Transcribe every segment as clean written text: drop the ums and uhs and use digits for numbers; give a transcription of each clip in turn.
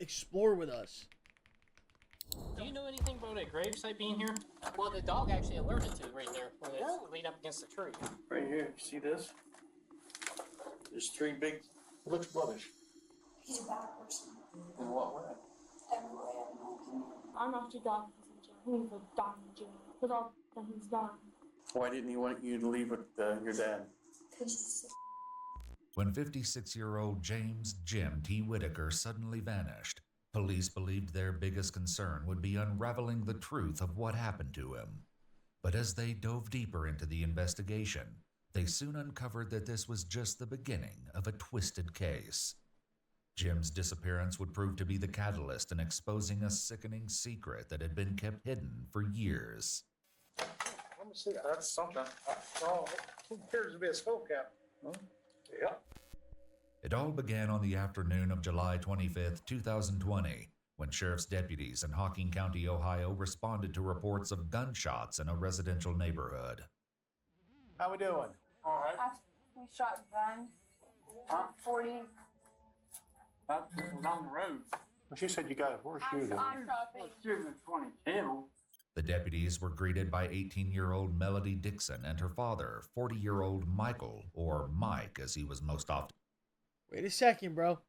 explore with us. Do you know anything about a gravesite being here? Well, the dog actually alerted to it right there when it's laid up against the tree. Right here, see this? There's three big. Looks rubbish. He's a bad person. In what way? Every way, I have no opinion. I'm actually glad he's in jail. He needs to die in jail with all that he's done. Why didn't he want you to leave with your dad? Because he's When 56-year-old James Jim T. Whitaker suddenly vanished, police believed their biggest concern would be unraveling the truth of what happened to him. But as they dove deeper into the investigation, they soon uncovered that this was just the beginning of a twisted case. Jim's disappearance would prove to be the catalyst in exposing a sickening secret that had been kept hidden for years. Let me see. That's something. Oh, it appears to be a skull cap. Huh? Yeah. It all began on the afternoon of July 25th, 2020, when sheriff's deputies in Hocking County, Ohio, responded to reports of gunshots in a residential neighborhood. How we doing? All right. We shot Brian. 40. That's down the road. Well, she said you got a horseshoe. I'm dropping. Shooting at 22. The deputies were greeted by 18-year-old Melody Dixon and her father, 40-year-old Michael, or Mike as he was most often. Wait a second, bro.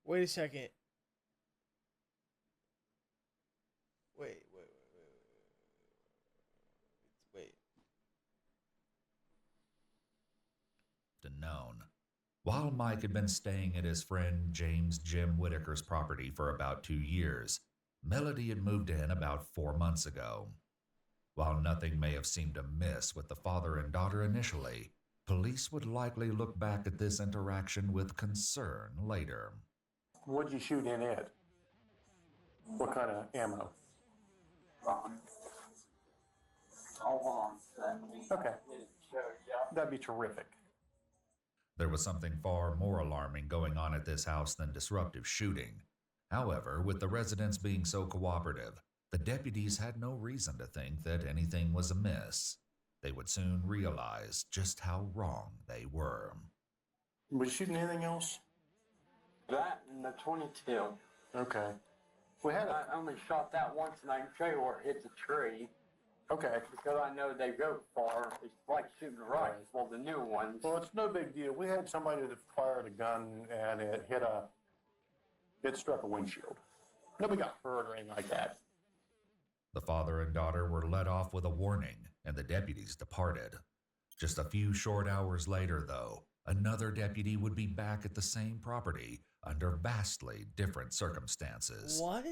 Wait a second. Wait. Known. While Mike had been staying at his friend James Jim Whitaker's property for about 2 years, Melody had moved in about 4 months ago. While nothing may have seemed amiss with the father and daughter initially, police would likely look back at this interaction with concern later. What'd you shoot in it? What kind of ammo? All on. Okay. That'd be terrific. There was something far more alarming going on at this house than disruptive shooting. However, with the residents being so cooperative, the deputies had no reason to think that anything was amiss. They would soon realize just how wrong they were. Was you shooting anything else? That and the 22. Okay. We had I only shot that once, and I can show you where it hit the tree. Okay. Because I know they go far. It's like shooting rifles. Well, the new ones. Well, it's no big deal. We had somebody that fired a gun and it struck a windshield. Nobody got hurt or anything like that. The father and daughter were let off with a warning, and the deputies departed. Just a few short hours later, though, another deputy would be back at the same property under vastly different circumstances. What?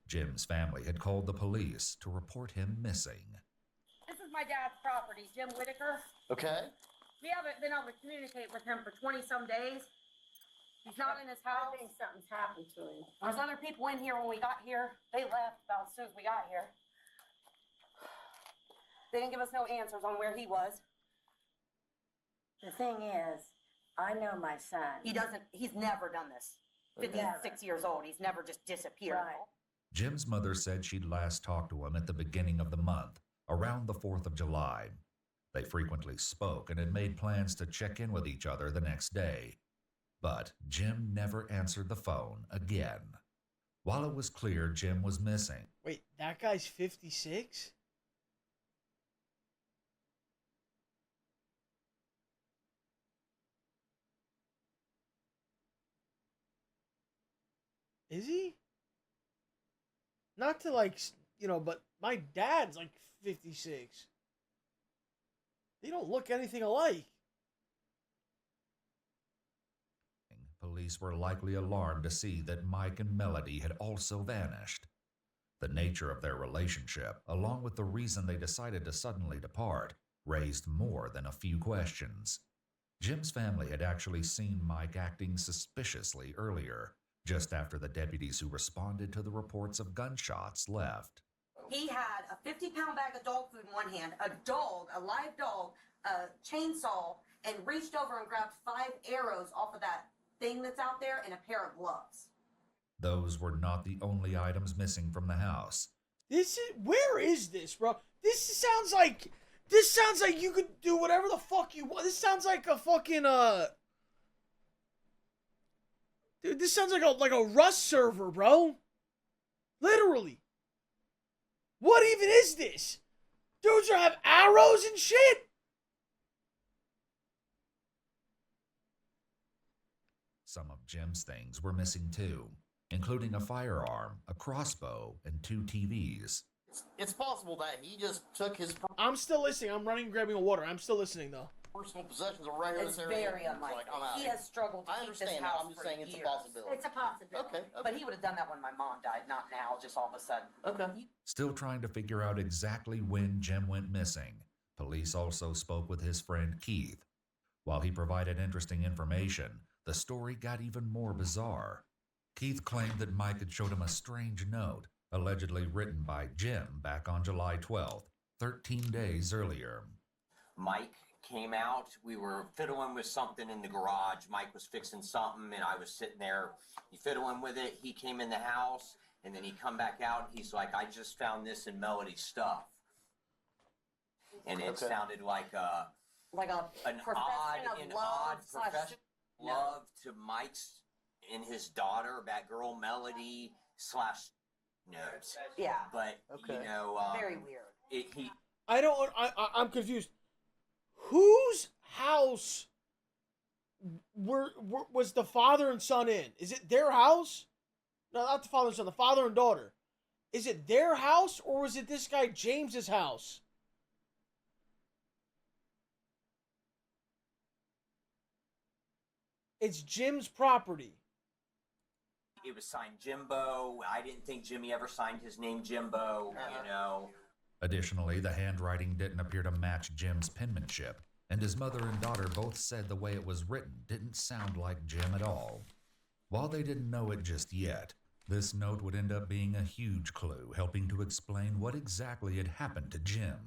Jim's family had called the police to report him missing. This is my dad's property, Jim Whitaker. Okay. We haven't been able to communicate with him for 20-some days. He's not in his house. I think something's happened to him. There was other people in here when we got here. They left about as soon as we got here. They didn't give us no answers on where he was. The thing is, I know my son. He's never done this. 56 years old. He's never just disappeared. Right. Jim's mother said she'd last talked to him at the beginning of the month, around the 4th of July. They frequently spoke and had made plans to check in with each other the next day. But Jim never answered the phone again. While it was clear Jim was missing. Wait, that guy's 56? Is he? Not to but my dad's like 56. They don't look anything alike. Police were likely alarmed to see that Mike and Melody had also vanished. The nature of their relationship, along with the reason they decided to suddenly depart, raised more than a few questions. Jim's family had actually seen Mike acting suspiciously earlier, just after the deputies who responded to the reports of gunshots left. He had a 50-pound bag of dog food in one hand, a live dog, a chainsaw, and reached over and grabbed 5 arrows off of that thing that's out there and a pair of gloves. Those were not the only items missing from the house. Where is this, bro? This sounds like you could do whatever the fuck you want. This sounds like a fucking Dude, this sounds like a Rust server, bro. Literally. What even is this? Dudes are have arrows and shit. Some of Jim's things were missing too, including a firearm, a crossbow, and 2 TVs. It's possible that he just took his I'm still listening. I'm running and grabbing a water. I'm still listening, though. personal possessions around in It's this area. very unlikely. Like, I'm out. He has struggled to I keep this understand that. house I'm just for saying it's years. a possibility. It's a possibility. Okay. But he would have done that when my mom died, not now, just all of a sudden. Okay. Still trying to figure out exactly when Jim went missing, police also spoke with his friend Keith. While he provided interesting information, the story got even more bizarre. Keith claimed that Mike had showed him a strange note, allegedly written by Jim back on July 12th, 13 days earlier. Mike came out. We were fiddling with something in the garage. Mike was fixing something, and I was sitting there fiddling with it. He came in the house, and then he come back out. He's like, I just found this in Melody's stuff. And it sounded like an odd profession love to Mike's and his daughter, that girl Melody / notes. Yeah. But, you know... very weird. I'm confused. Whose house was the father and son in? Is it their house? No, not the father and son, the father and daughter. Is it their house or was it this guy James's house? It's Jim's property. It was signed Jimbo. I didn't think Jimmy ever signed his name Jimbo, you know. Additionally, the handwriting didn't appear to match Jim's penmanship, and his mother and daughter both said the way it was written didn't sound like Jim at all. While they didn't know it just yet, this note would end up being a huge clue, helping to explain what exactly had happened to Jim.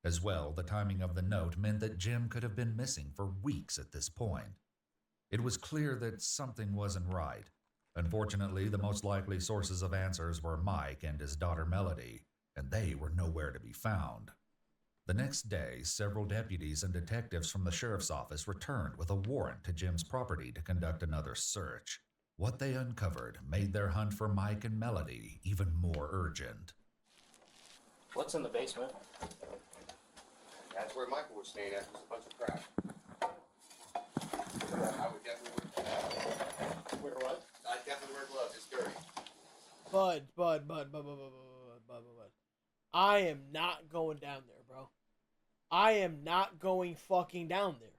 As well, the timing of the note meant that Jim could have been missing for weeks at this point. It was clear that something wasn't right. Unfortunately, the most likely sources of answers were Mike and his daughter Melody, and they were nowhere to be found. The next day, several deputies and detectives from the sheriff's office returned with a warrant to Jim's property to conduct another search. What they uncovered made their hunt for Mike and Melody even more urgent. What's in the basement? That's where Michael was staying at. Just a bunch of crap. I would definitely Where what? I definitely wear gloves. It's dirty. Bud. I am not going down there, bro. I am not going fucking down there.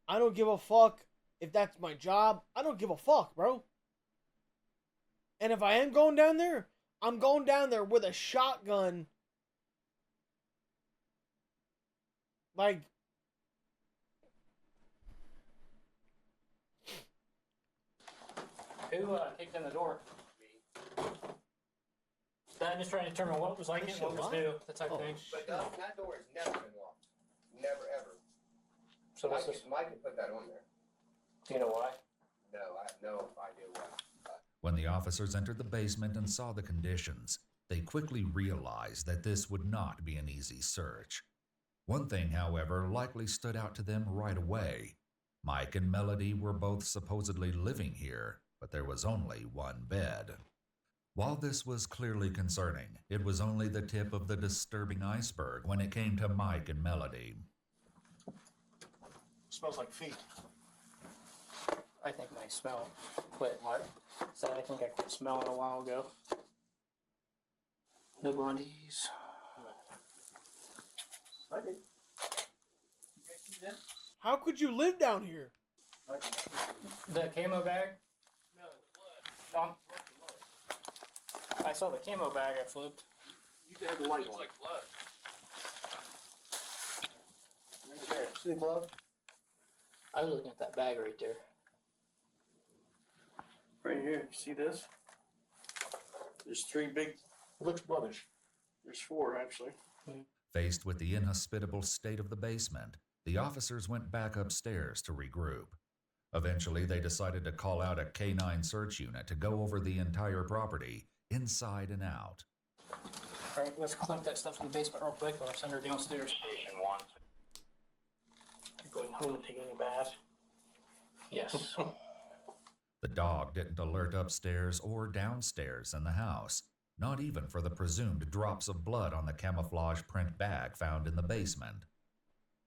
I don't give a fuck if that's my job. I don't give a fuck, bro. And if I am going down there, I'm going down there with a shotgun. Like... Who kicked in the door? I'm just trying to determine what was like it, what was new, that type of thing. But that door has never been locked. Never, ever. So what's this? Mike can put that on there. Do you know why? No, I have no idea why. When the officers entered the basement and saw the conditions, they quickly realized that this would not be an easy search. One thing, however, likely stood out to them right away. Mike and Melody were both supposedly living here, but there was only one bed. While this was clearly concerning, it was only the tip of the disturbing iceberg when it came to Mike and Melody. Smells like feet. I think my smell quit. What? So I think I quit smelling a while ago. No blondies. How could you live down here? The camo bag? No, I saw the camo bag I flipped. You can have the light on. Like blood. See the glove? I was looking at that bag right there. Right here. You see this? There's 3 big. It looks bloodish. There's 4 actually. Faced with the inhospitable state of the basement, the officers went back upstairs to regroup. Eventually, they decided to call out a K-9 search unit to go over the entire property, inside and out. All right, let's collect that stuff in the basement real quick, or I'll send her downstairs. Station 1. Going home and taking a bath. Yes. The dog didn't alert upstairs or downstairs in the house, not even for the presumed drops of blood on the camouflage print bag found in the basement.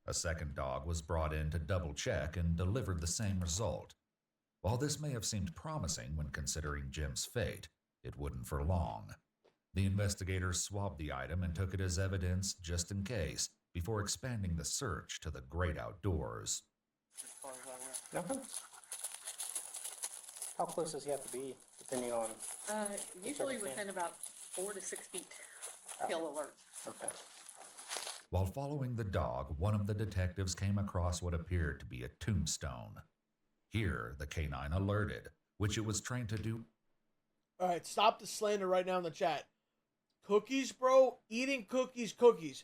A second dog was brought in to double-check and delivered the same result. While this may have seemed promising when considering Jim's fate, it wouldn't for long. The investigators swabbed the item and took it as evidence just in case, before expanding the search to the great outdoors. How close does he have to be, depending on? Usually within about 4 to 6 feet. He'll alert. Okay. While following the dog, one of the detectives came across what appeared to be a tombstone. Here, the canine alerted, which it was trained to do. All right, stop the slander right now in the chat. Cookies, bro. Eating cookies.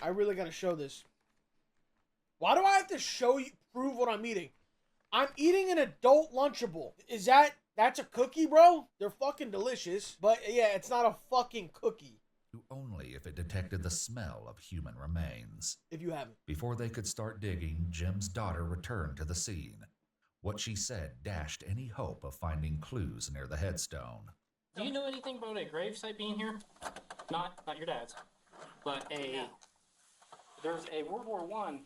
I really gotta show this. Why do I have to show you, prove what I'm eating? I'm eating an adult Lunchable. That's a cookie, bro? They're fucking delicious. But yeah, it's not a fucking cookie. Only if it detected the smell of human remains. If you haven't. Before they could start digging, Jim's daughter returned to the scene. What she said dashed any hope of finding clues near the headstone. Do you know anything about a gravesite being here? Not your dad's, but there's a World War I.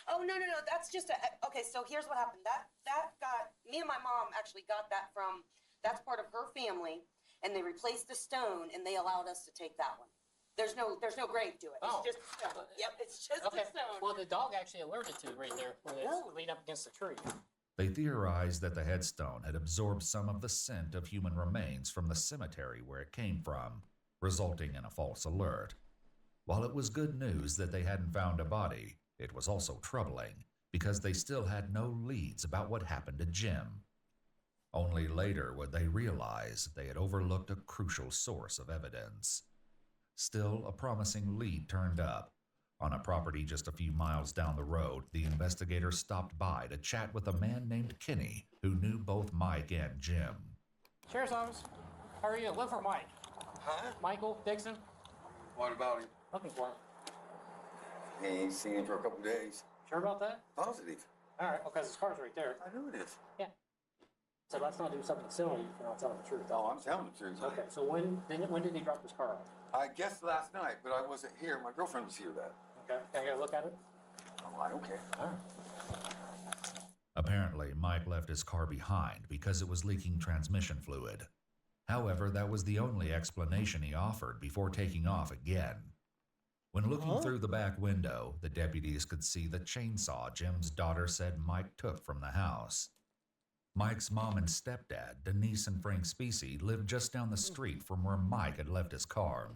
Oh, no. That's just okay, so here's what happened. That got, me and my mom actually got that from, that's part of her family, and they replaced the stone, and they allowed us to take that one. There's no grave to it. Oh. It's just a stone. Yep, it's just Okay. a stone. Well, the dog actually alerted to it right there, where it's leaned up against the tree. They theorized that the headstone had absorbed some of the scent of human remains from the cemetery where it came from, resulting in a false alert. While it was good news that they hadn't found a body, it was also troubling because they still had no leads about what happened to Jim. Only later would they realize they had overlooked a crucial source of evidence. Still, a promising lead turned up. On a property just a few miles down the road, the investigators stopped by to chat with a man named Kenny, who knew both Mike and Jim. Sheriff's Office, how are you? Look for Mike. Huh? Michael Dixon? What about him? Looking for him. He ain't seen him for a couple days. Sure about that? Positive. All right, well, because his car's right there. I know it is. Yeah. So let's not do something silly if you're not telling the truth. Oh, I'm telling the truth. Okay, so when did he drop his car off? I guess last night, but I wasn't here. My girlfriend was here that. Okay, can I get a look at it? Oh, I don't care. All right. Apparently, Mike left his car behind because it was leaking transmission fluid. However, that was the only explanation he offered before taking off again. When looking through the back window, the deputies could see the chainsaw Jim's daughter said Mike took from the house. Mike's mom and stepdad, Denise and Frank Specie, lived just down the street from where Mike had left his car.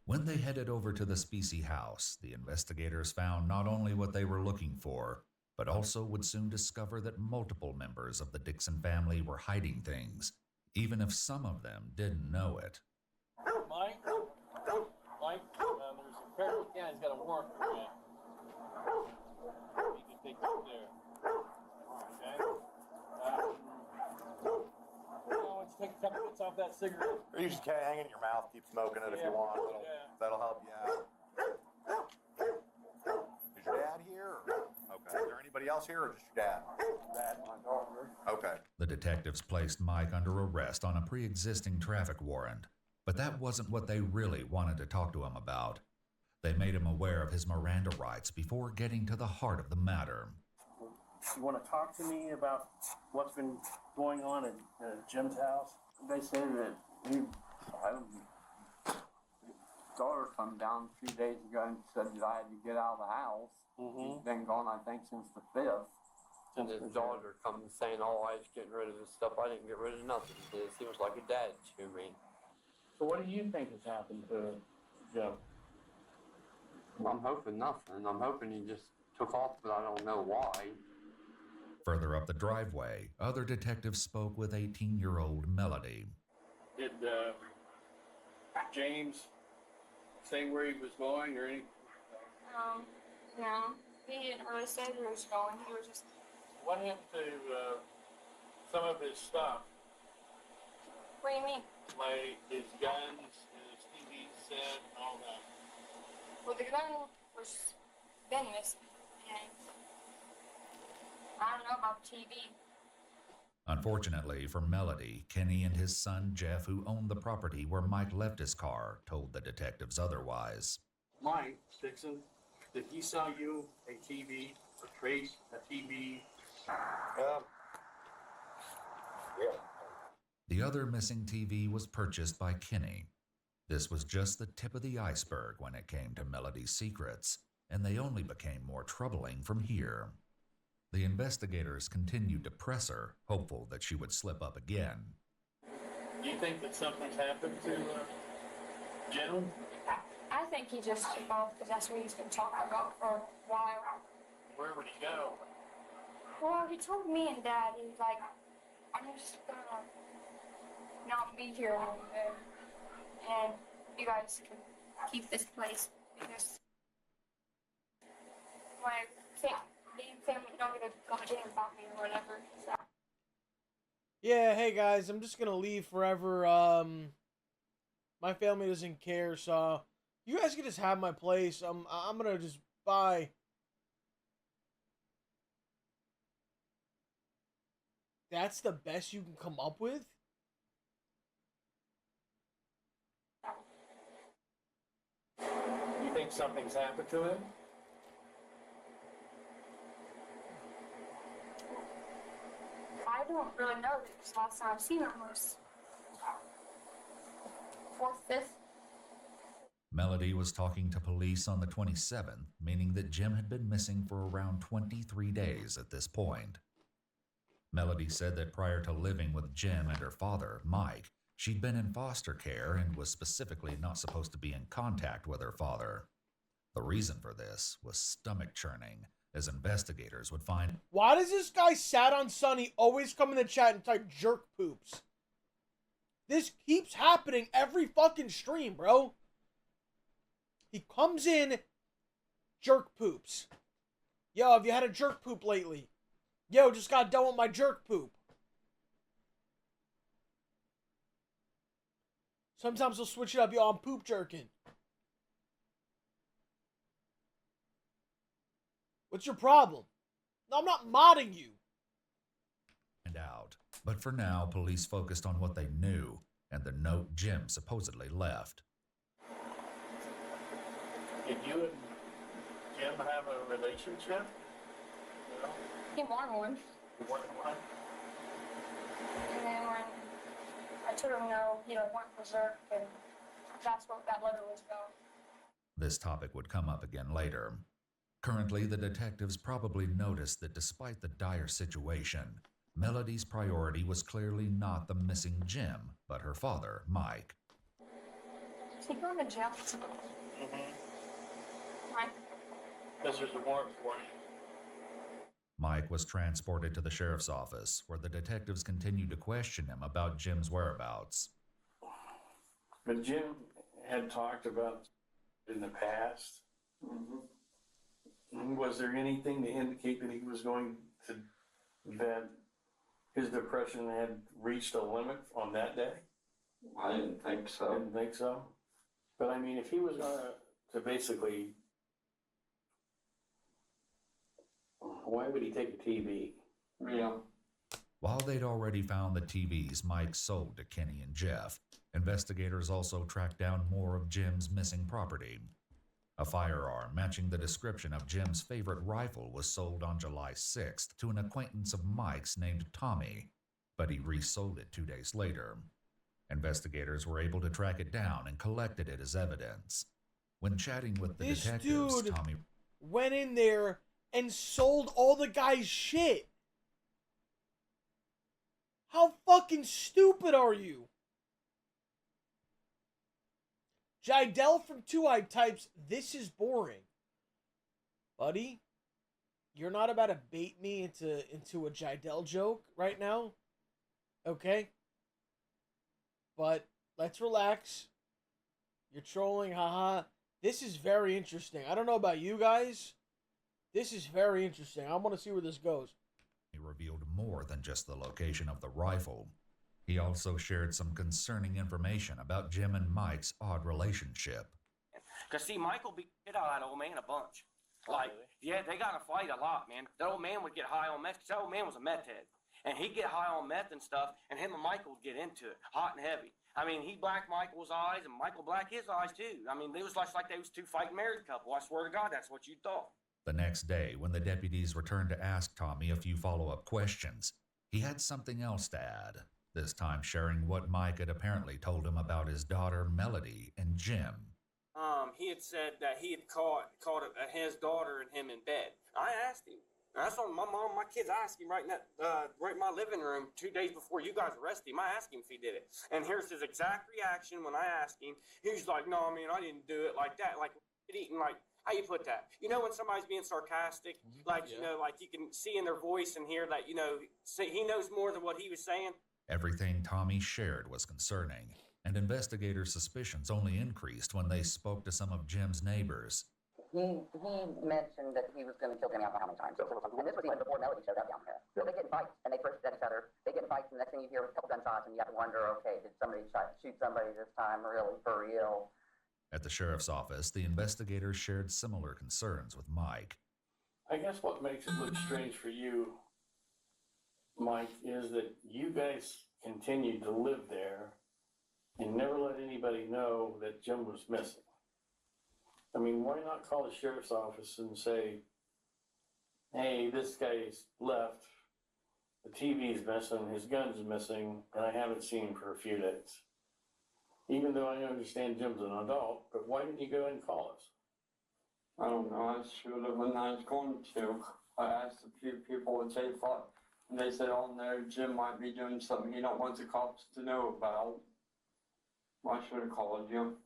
When they headed over to the Specie house, the investigators found not only what they were looking for, but also would soon discover that multiple members of the Dixon family were hiding things, even if some of them didn't know it. Mike? Mike? There's a pair. Yeah, he's got a warrant for you. You can take that there. Okay? Why don't you take a couple bits off that cigarette? Or you just can't hang it in your mouth, keep smoking it if you want. That'll help you out. Is your dad here? Okay. Is there anybody else here or just your dad? Dad, my daughter. Okay. The detectives placed Mike under arrest on a pre-existing traffic warrant, but that wasn't what they really wanted to talk to him about. They made him aware of his Miranda rights before getting to the heart of the matter. You want to talk to me about what's been going on at Jim's house? They say that his daughter come down a few days ago and said that I had to get out of the house. He's been gone, I think, since the 5th. And his daughter comes saying, oh, I was getting rid of this stuff. I didn't get rid of nothing. He was like a dad to me. So what do you think has happened to Jim? I'm hoping nothing. I'm hoping he just took off, but I don't know why. Further up the driveway, other detectives spoke with 18-year-old Melody. Did James say where he was going or anything? No. He didn't really say where he was going. He was just... What happened to some of his stuff? What do you mean? Like his guns, his TV set, and all that? Well, the gun was been missing. And I don't know about the TV. Unfortunately for Melody, Kenny and his son Jeff, who owned the property where Mike left his car, told the detectives otherwise. Mike Dixon, did he sell you a TV, or trade a TV? Yeah. The other missing TV was purchased by Kenny. This was just the tip of the iceberg when it came to Melody's secrets, and they only became more troubling from here. The investigators continued to press her, hopeful that she would slip up again. Do you think that something's happened to Jim? I think he just took off because that's what he's been talking about for a while. Where would he go? Well, he told me and Dad, he's like, I'm just gonna not be here all day. And you guys can keep this place because my family don't give a goddamn about me or whatever. So. Yeah, hey guys, I'm just gonna leave forever. My family doesn't care, so you guys can just have my place. I'm gonna just bye. That's the best you can come up with? You think something's happened to him? I don't really know because last time I've seen him was 4th, 5th. Melody was talking to police on the 27th, meaning that Jim had been missing for around 23 days at this point. Melody said that prior to living with Jim and her father, Mike, she'd been in foster care and was specifically not supposed to be in contact with her father. The reason for this was stomach churning, as investigators would find. Why does this guy Sat on Sunny always come in the chat and type jerk poops? This keeps happening every fucking stream, bro. He comes in, jerk poops. Yo, have you had a jerk poop lately? Yo, just got done with my jerk poop. Sometimes he'll switch it up. Yo, I'm poop jerking. What's your problem? No, I'm not modding you. And out. But for now, police focused on what they knew and the note Jim supposedly left. Did you and Jim have a relationship? No? He wanted one. You wanted one? And then when I told him no, he don't want berserk, and that's what that letter was about. This topic would come up again later. Currently, the detectives probably noticed that despite the dire situation, Melody's priority was clearly not the missing Jim, but her father, Mike. Is he going to jail? Mike? Because there's a warrant for you. Mike was transported to the sheriff's office, where the detectives continued to question him about Jim's whereabouts. But Jim had talked about in the past. Was there anything to indicate that he was going to, that his depression had reached a limit on that day? I didn't think so. Didn't think so? But I mean, if he was going to basically, why would he take a TV? Yeah. While they'd already found the TVs Mike sold to Kenny and Jeff, investigators also tracked down more of Jim's missing property. A firearm matching the description of Jim's favorite rifle was sold on July 6th to an acquaintance of Mike's named Tommy, but he resold it 2 days later. Investigators were able to track it down and collected it as evidence. When chatting with the This detectives, dude Tommy went in there and sold all the guy's shit. How fucking stupid are you? Jidel from 2i types, this is boring. Buddy, you're not about to bait me into a Jidel joke right now. Okay? But let's relax. You're trolling, haha. This is very interesting. I don't know about you guys. This is very interesting. I want to see where this goes. He revealed more than just the location of the rifle. He also shared some concerning information about Jim and Mike's odd relationship. Because, see, Michael beat the shit out of that old man a bunch. Like, yeah, they got to fight a lot, man. That old man would get high on meth because that old man was a meth head. And he'd get high on meth and stuff, and him and Michael would get into it, hot and heavy. I mean, he blacked Michael's eyes, and Michael blacked his eyes, too. I mean, it was like they was two fighting married couple. I swear to God, that's what you thought. The next day, when the deputies returned to ask Tommy a few follow-up questions, he had something else to add, this time sharing what Mike had apparently told him about his daughter, Melody, and Jim. He had said that he had caught his daughter and him in bed. I asked him. That's what my kids asked him right in my living room 2 days before you guys arrested him. I asked him if he did it. And here's his exact reaction when I asked him. He's like, no, I mean, I didn't do it like that. Like, eating, like, how you put that? You know when somebody's being sarcastic? Like, you know, like you can see in their voice and hear that, you know, he knows more than what he was saying. Everything Tommy shared was concerning, and investigators' suspicions only increased when they spoke to some of Jim's neighbors. He mentioned that he was going to kill Jimmy. I don't know how many times. And this was even before Melody showed up down there. So they get in fights, and they first at each other. They get in fights, and the next thing you hear is a couple gunshots, and you have to wonder, okay, did somebody shoot somebody this time, really, for real? At the sheriff's office, the investigators shared similar concerns with Mike. I guess what makes it look strange for you, Mike, is that you guys continued to live there and never let anybody know that Jim was missing. I mean, why not call the sheriff's office and say, hey, this guy's left, the TV's missing, his gun's missing, and I haven't seen him for a few days. Even though I understand Jim's an adult, but why didn't you go and call us? I don't know. I should have when I was going to. I asked a few people what they thought, and they said, oh no, Jim might be doing something he don't want the cops to know about. I should have called you.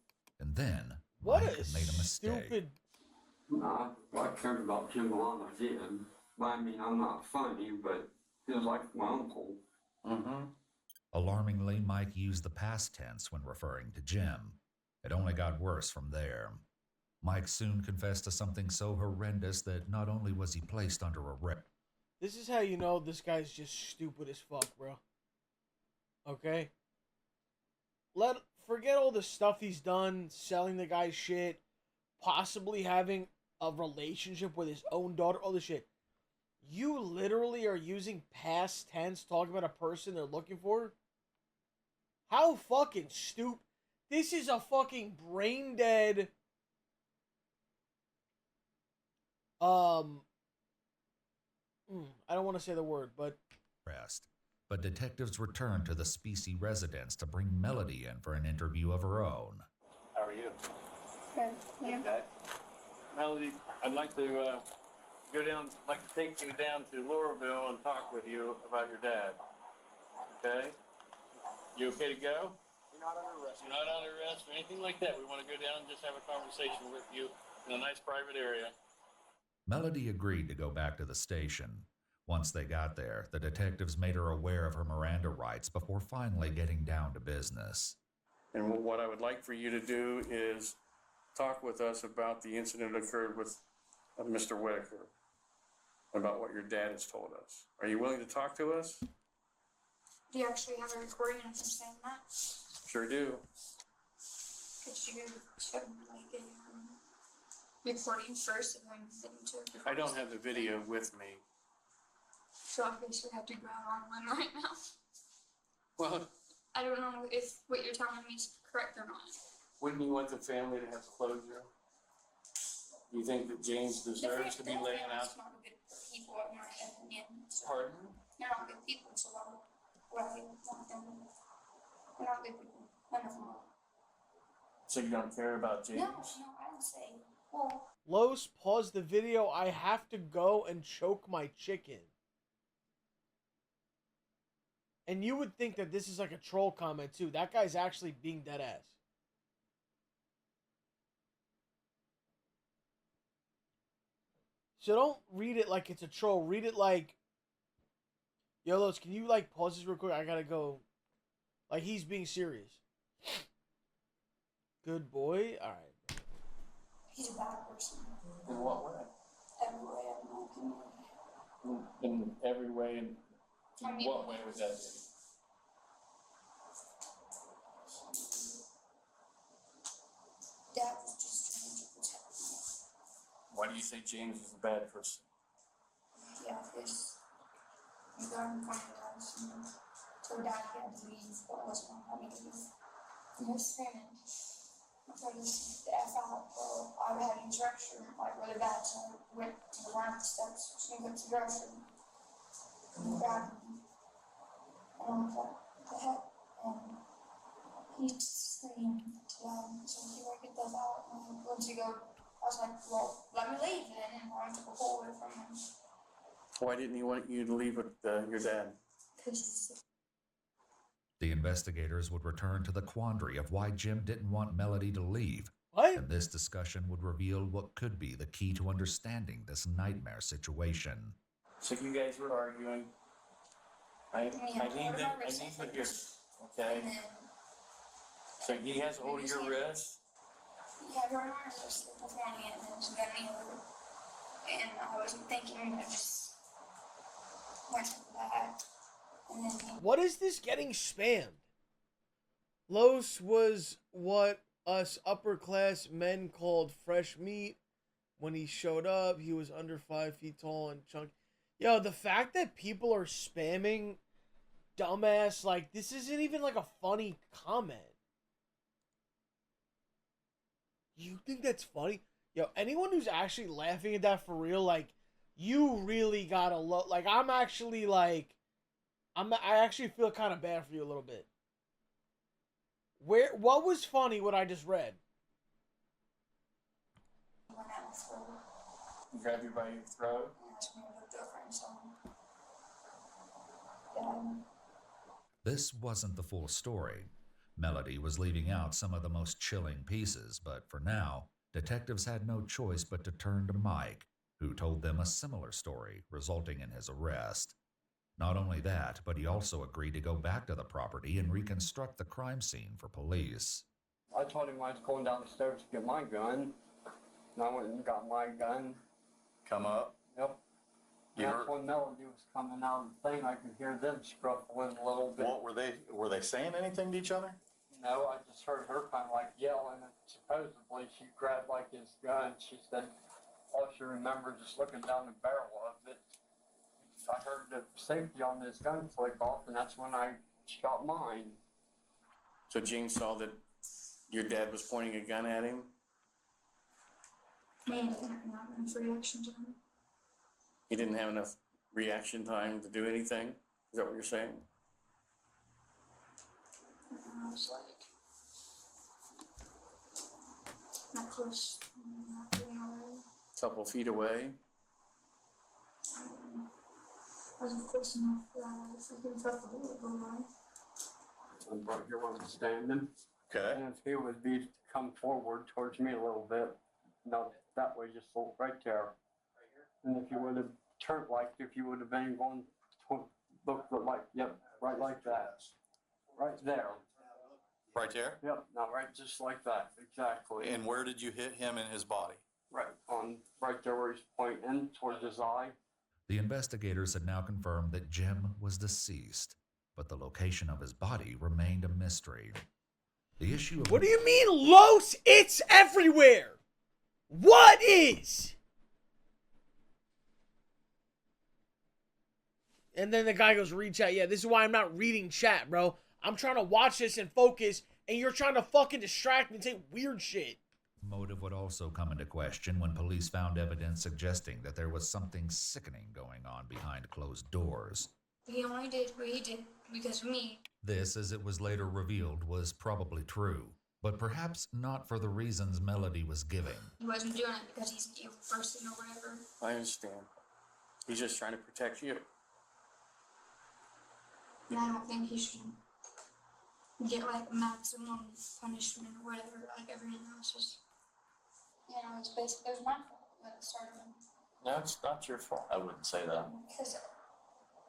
And then, what Mike had made a mistake. Stupid. Nah, I cared about Jim a lot, I did. But I mean, I'm not funny, but he was like my uncle. Mm-hmm. Alarmingly, Mike used the past tense when referring to Jim. It only got worse from there. Mike soon confessed to something so horrendous that not only was he placed under arrest. This is how you know this guy's just stupid as fuck, bro. Okay? Forget all the stuff he's done, selling the guy's shit, possibly having a relationship with his own daughter, all this shit. You literally are using past tense talking about a person they're looking for? How fucking stupid. This is a fucking brain dead. I don't want to say the word, but. But detectives returned to the Specie residence to bring Melody in for an interview of her own. How are you? Good. Yeah. Okay. Melody, I'd like to take you down to Louisville and talk with you about your dad. Okay? You okay to go? You're not under arrest. You're not under arrest or anything like that. We want to go down and just have a conversation with you in a nice private area. Melody agreed to go back to the station. Once they got there, the detectives made her aware of her Miranda rights before finally getting down to business. And what I would like for you to do is talk with us about the incident that occurred with Mr. Whitaker, about what your dad has told us. Are you willing to talk to us? Do you actually have a recording of him saying that? Sure do. Could you show me like a recording first and then get into it? I don't have the video with me. So I basically have to go out on one right now. Well, I don't know if what you're telling me is correct or not. wouldn't you want the family to have closure? Do you think that James deserves to be laying out? They're not good people, in my opinion. So Pardon? they're not good people, so why would I want them? They're not good people. I know. So you don't care about James? No, I don't say. Well, Los, pause the video. I have to go and choke my chicken. And you would think that this is like a troll comment too. That guy's actually being dead ass. So don't read it like it's a troll. Read it like, yo, Los, can you like pause this real quick? I gotta go. Like he's being serious. Good boy. All right. he's a bad person. In what way? Every way, I have no opinion. In every way, in what way would that be? Dad was just trying to protect me. Why do you say James is a bad person? Yeah, his We got him from the house and told Dad he had to leave, but I wasn't gonna let me leave. He was screaming. I told us the F out, bro. I had to use the restroom, like really bad, so I went to the line of the steps, so I went to the restroom. And he grabbed me. And I was like, what the heck? And he screamed loud, so he would get that out. And once he go, I was like, well, let me leave then. And I took a hold away from him. Why didn't he want you to leave with your dad? Because The investigators would return to the quandary of why Jim didn't want Melody to leave. What? And this discussion would reveal what could be the key to understanding this nightmare situation. So you guys were arguing. I need to hear. Okay. So he has hold of your wrist. yeah, her and I were sleeping with me, and then she got me over. And I wasn't thinking, I just went to that. And then What is this getting spammed? Los was what us upper class men called fresh meat. When he showed up, he was under 5 feet tall and chunky. Yo, the fact that people are spamming dumbass, like, this isn't even like a funny comment. You think that's funny? Yo, anyone who's actually laughing at that for real, like, you really gotta look. Like, I'm actually like, I actually feel kind of bad for you a little bit. What was funny? What I just read. went out and threw. Grab you by your throat. And asked me to look different, so. Yeah. This wasn't the full story. Melody was leaving out some of the most chilling pieces, but for now, detectives had no choice but to turn to Mike, who told them a similar story, resulting in his arrest. Not only that, but he also agreed to go back to the property and reconstruct the crime scene for police. I told him I was going down the stairs to get my gun, and I went and got my gun. Come up. Yep. You That's heard- when Melody was coming out of the thing. I could hear them scruffling a little bit. What were they saying anything to each other? No, I just heard her kind of like yelling, and supposedly she grabbed like his gun. She said all she remembered just looking down the barrel of it. I heard the safety on his gun click off, and that's when I shot mine. So Gene saw that your dad was pointing a gun at him. Man, not enough reaction time. He didn't have enough reaction time to do anything. Is that what you're saying? And I was like, not close, not getting away. Couple feet away. I wasn't close enough that I freaking felt the bullet go by. I'm right here where I'm standing. Okay. And if he would be come forward towards me a little bit, no, that way, just right there. And if you would have turned if you would have been going to look like, yep, right like that. Right there. Right there? Yep, now right just like that, exactly. And where did you hit him in his body? Right there where he's pointing towards his eye. The investigators had now confirmed that Jim was deceased, but the location of his body remained a mystery. The issue of... What do you mean, Los? It's everywhere! What is? And then the guy goes, read chat. Yeah, this is why I'm not reading chat, bro. I'm trying to watch this and focus, and you're trying to fucking distract me and say weird shit. Motive would also come into question when police found evidence suggesting that there was something sickening going on behind closed doors. He only did what he did because of me. This, as it was later revealed, was probably true, but perhaps not for the reasons Melody was giving. He wasn't doing it because he's an evil person or whatever. I understand. He's just trying to protect you. And I don't think he should get like maximum punishment or whatever, like everyone else is. You know, it was my fault that it started. No, it's not your fault. I wouldn't say that. Because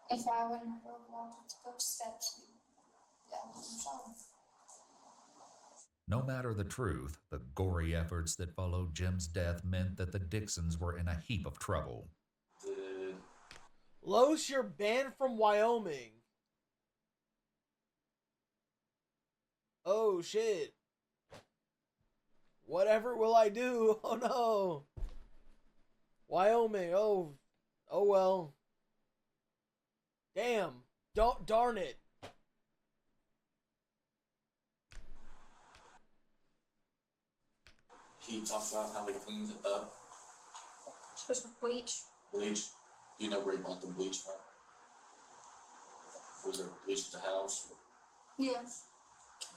if I wouldn't have walked those steps, that wouldn't have shot him. No matter the truth, the gory efforts that followed Jim's death meant that the Dixons were in a heap of trouble. Los, you're banned from Wyoming. Oh, shit. Whatever will I do? Oh, no. Wyoming. Oh well. Damn. Darn it. He talks about how he cleans it up. Just with bleach. Bleach. Do you know where he bought the bleach from? Was there bleach at the house? Yes.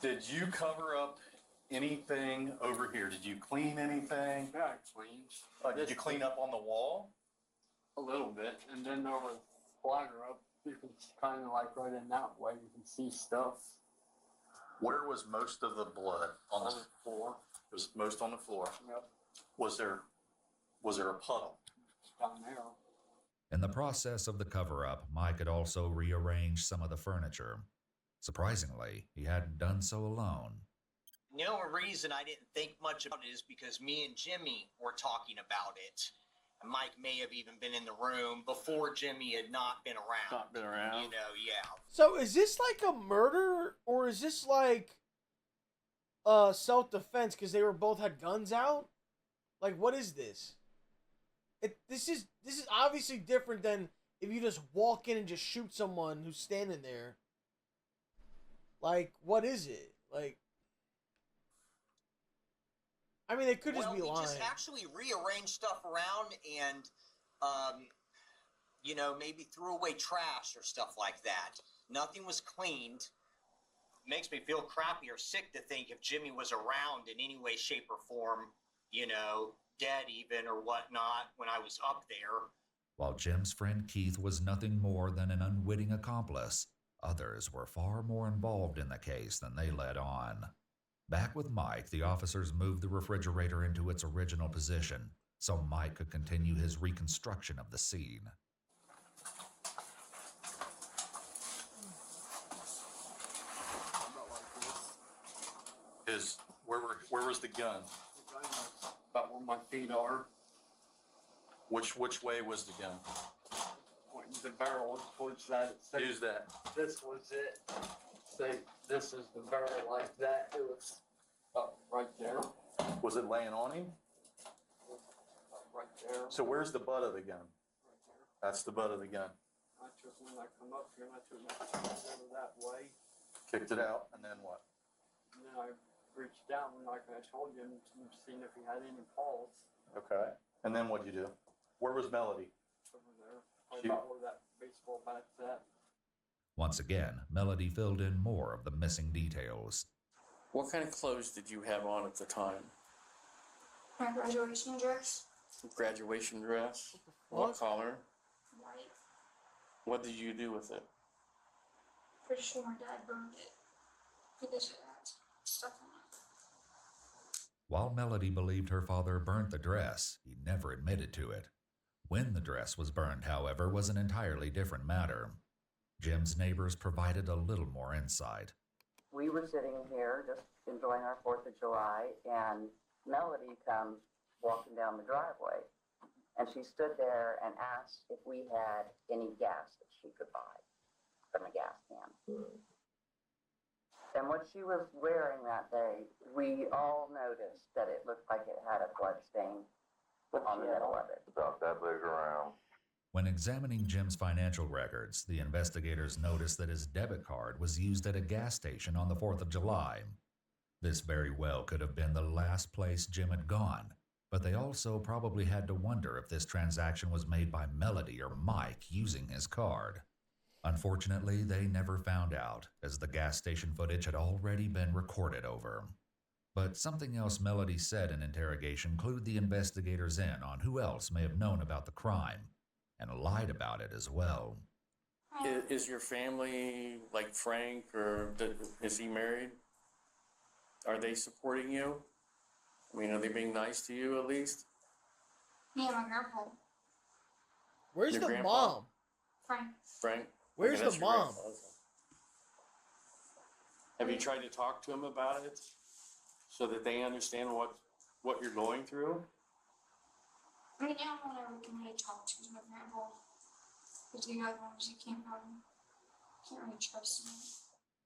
Did you cover up anything over here? Did you clean anything? Yeah, I cleaned. Did you clean up on the wall? A little bit, and then there was splatter up. You can kind of like right in that way, you can see stuff. Where was most of the blood? On the floor. It was most on the floor. Yep. Was there a puddle? Down there. In the process of the cover-up, Mike had also rearranged some of the furniture. Surprisingly, he hadn't done so alone. The only reason I didn't think much about it is because me and Jimmy were talking about it. And Mike may have even been in the room before Jimmy had not been around. Not been around. You know, yeah. So is this like a murder, or is this like self-defense because they were both had guns out? Like, what is this? This is obviously different than if you just walk in and just shoot someone who's standing there. Like, what is it? Like, I mean, they could just be lying. We just actually rearranged stuff around and, you know, maybe threw away trash or stuff like that. Nothing was cleaned. Makes me feel crappy or sick to think if Jimmy was around in any way, shape, or form, you know, dead even or whatnot when I was up there. While Jim's friend Keith was nothing more than an unwitting accomplice, others were far more involved in the case than they let on. Back with Mike, the officers moved the refrigerator into its original position so Mike could continue his reconstruction of the scene. Where was the gun? About where my feet are. Which way was the gun? Pointing the barrel towards that. Use that. This was it. Say, this is the barrel like that. It was up right there. Was it laying on him? Up right there. So where's the butt of the gun? That's the butt of the gun. I took when I come up here and I took my over that way. Kicked it out, and then what? And then I reached down like I told you and seen if he had any pulse. Okay. And then what'd you do? Where was Melody? Over there. Right about where that baseball bat's at. Once again, Melody filled in more of the missing details. What kind of clothes did you have on at the time? My graduation dress. Graduation dress? What color? White. What did you do with it? Pretty sure my dad burned it because it had stuff on it. While Melody believed her father burnt the dress, he never admitted to it. When the dress was burned, however, was an entirely different matter. Jim's neighbors provided a little more insight. We were sitting here just enjoying our 4th of July, and Melody comes walking down the driveway. And she stood there and asked if we had any gas that she could buy from a gas can. And what she was wearing that day, we all noticed that it looked like it had a blood stain on the middle of it. About that big around. When examining Jim's financial records, the investigators noticed that his debit card was used at a gas station on the 4th of July. This very well could have been the last place Jim had gone, but they also probably had to wonder if this transaction was made by Melody or Mike using his card. Unfortunately, they never found out, as the gas station footage had already been recorded over. But something else Melody said in interrogation clued the investigators in on who else may have known about the crime, and lied about it as well. Is your family like Frank, or is he married? Are they supporting you? I mean, are they being nice to you at least? Me and my grandpa. Where's Your the grandpa? mom? Frank. Where's that's the your mom? grandpa, okay. Have you tried to talk to him about it so that they understand what you're going through? I mean, now whenever we can really talk to my grandpa, because the other ones you can't really trust him.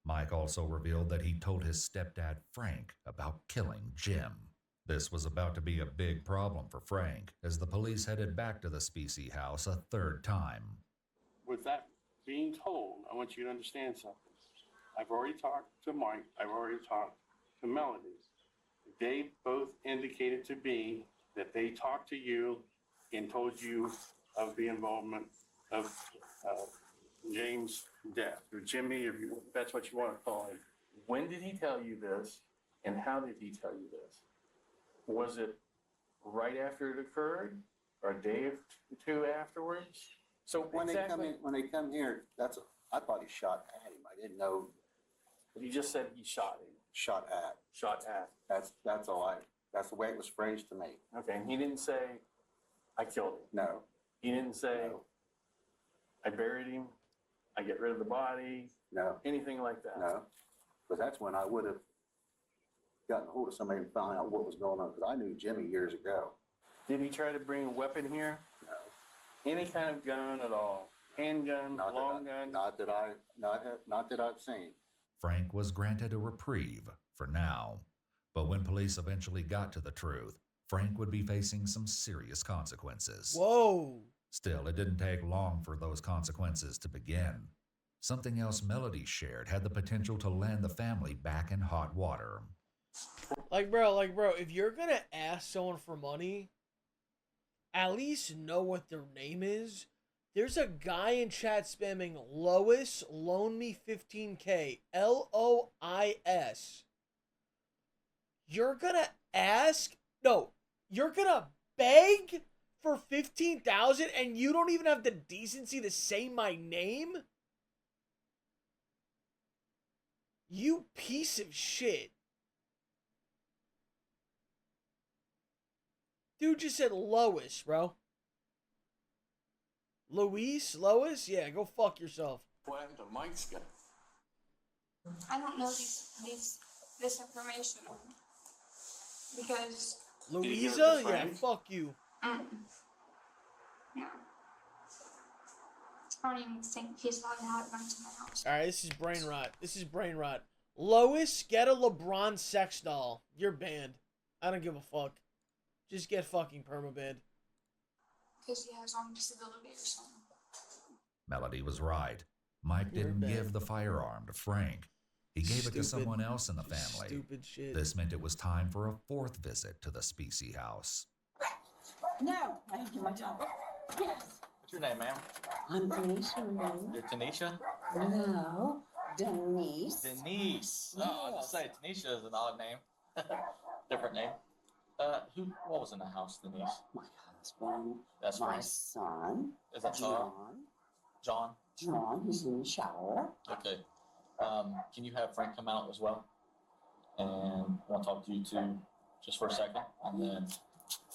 Mike also revealed that he told his stepdad Frank about killing Jim. This was about to be a big problem for Frank, as the police headed back to the Specie house a third time. With that being told, I want you to understand something. I've already talked to Mike. I've already talked to Melody. They both indicated to me that they talked to you and told you of the involvement of James' death, or Jimmy, if that's what you want to call him. When did he tell you this, and how did he tell you this? Was it right after it occurred, or a day or two afterwards? So when they come here, I thought he shot at him. I didn't know. But he just said he shot him. Shot at. Shot at. That's all that's the way it was phrased to me. Okay, and he didn't say, I killed him. No. He didn't say, No. I buried him, I get rid of the body. No. Anything like that. No. Because that's when I would have gotten hold of somebody and found out what was going on, because I knew Jimmy years ago. Did he try to bring a weapon here? No. Any kind of gun at all? Handgun, long gun? Not that I've seen. Frank was granted a reprieve for now. But when police eventually got to the truth, Frank would be facing some serious consequences. Whoa! Still, it didn't take long for those consequences to begin. Something else Melody shared had the potential to land the family back in hot water. Like, bro, if you're gonna ask someone for money, at least know what their name is. There's a guy in chat spamming Lois, loan me 15K. LOIS. You're gonna ask? No, you're gonna beg for 15,000 and you don't even have the decency to say my name? You piece of shit. Dude just said Lois, bro. Lois? Yeah, go fuck yourself. What happened to Mike's gun? I don't know this information because Louisa? Yeah, fuck you. yeah. I don't even think he's allowed to have guns in my house. Alright, this is brain rot. Lois, get a LeBron sex doll. You're banned. I don't give a fuck. Just get fucking permabanned. Because he has on disability or something. Melody was right. Mike didn't give the firearm to Frank. He gave it to someone else in the family. Stupid shit. This meant it was time for a fourth visit to the Specie house. No, I didn't do my job. Yes. What's your name, ma'am? I'm Tanisha. You're Tanisha? No, Denise. Denise. Oh, I was gonna say Tanisha is an odd name. Different name. What was in the house, Denise? My husband. That's my right. son. Is that John? John? John, he's in the shower. Okay. Can you have Frank come out as well? And I want to talk to you two just for a second, and then